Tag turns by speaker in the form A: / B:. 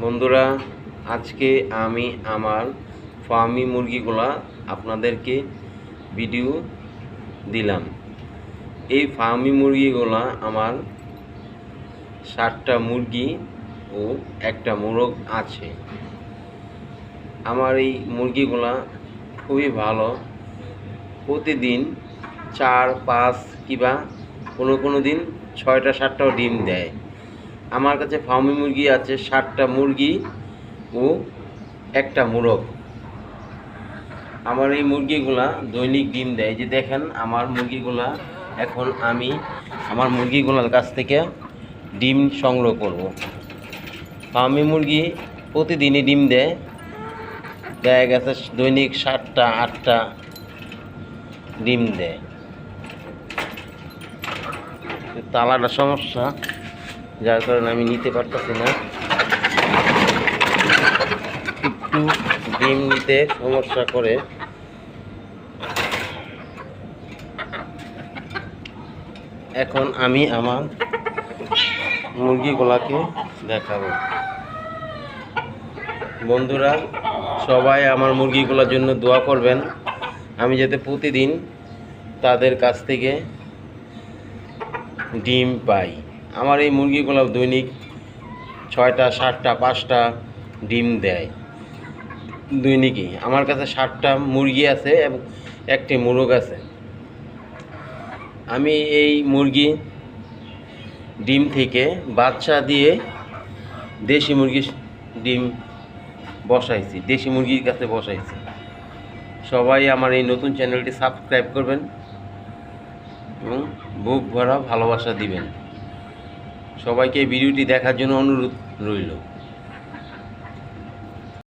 A: বন্ধুরা, আজকে আমি আমার ফার্মি মুরগিগুলা আপনাদেরকে ভিডিও দিলাম। এই ফার্মি মুরগিগুলা আমার 60টা মুরগি ও একটা মোরগ আছে। আমার এই মুরগিগুলা খুবই ভালো, প্রতিদিন 4-5 কিংবা কোনো দিন 6টা-7টাও ডিম দেয়। আমার কাছে ফার্মি মুরগি আছে 60টা মুরগি ও একটা মোরগ। আমার এই মুরগিগুলা দৈনিক ডিম দেয়। যে দেখেন আমার মুরগিগুলা, এখন আমি আমার মুরগিগুলার কাছ থেকে ডিম সংগ্রহ করব। ফার্মি মুরগি প্রতিদিনই ডিম দেয়, দেখা গেছে দৈনিক 7টা-8টা ডিম দেয়। তালাটা সমস্যা, যার কারণে আমি নিতে পারতেছি না। একটু ডিম নিতে সমস্যা করে। এখন আমি আমার মুরগিগুলাকে দেখাবো। বন্ধুরা, সবাই আমার মুরগিগুলোর জন্য দোয়া করবেন, আমি যাতে প্রতিদিন তাদের কাছ থেকে ডিম পাই। আমার এই মুরগিগুলো দৈনিক 6টা-7টা-5টা ডিম দেয় দৈনিকই। আমার কাছে 60টা মুরগি আছে এবং একটি মোরগ আছে। আমি এই মুরগি ডিম থেকে বাচ্চা দিয়ে দেশি মুরগির ডিম বসাইছি, দেশি মুরগির কাছে বসাইছি। সবাই আমার এই নতুন চ্যানেলটি সাবস্ক্রাইব করবেন এবং বুক ভরা ভালোবাসা দিবেন। সবাইকে এই ভিডিওটি দেখার জন্য অনুরোধ রইল।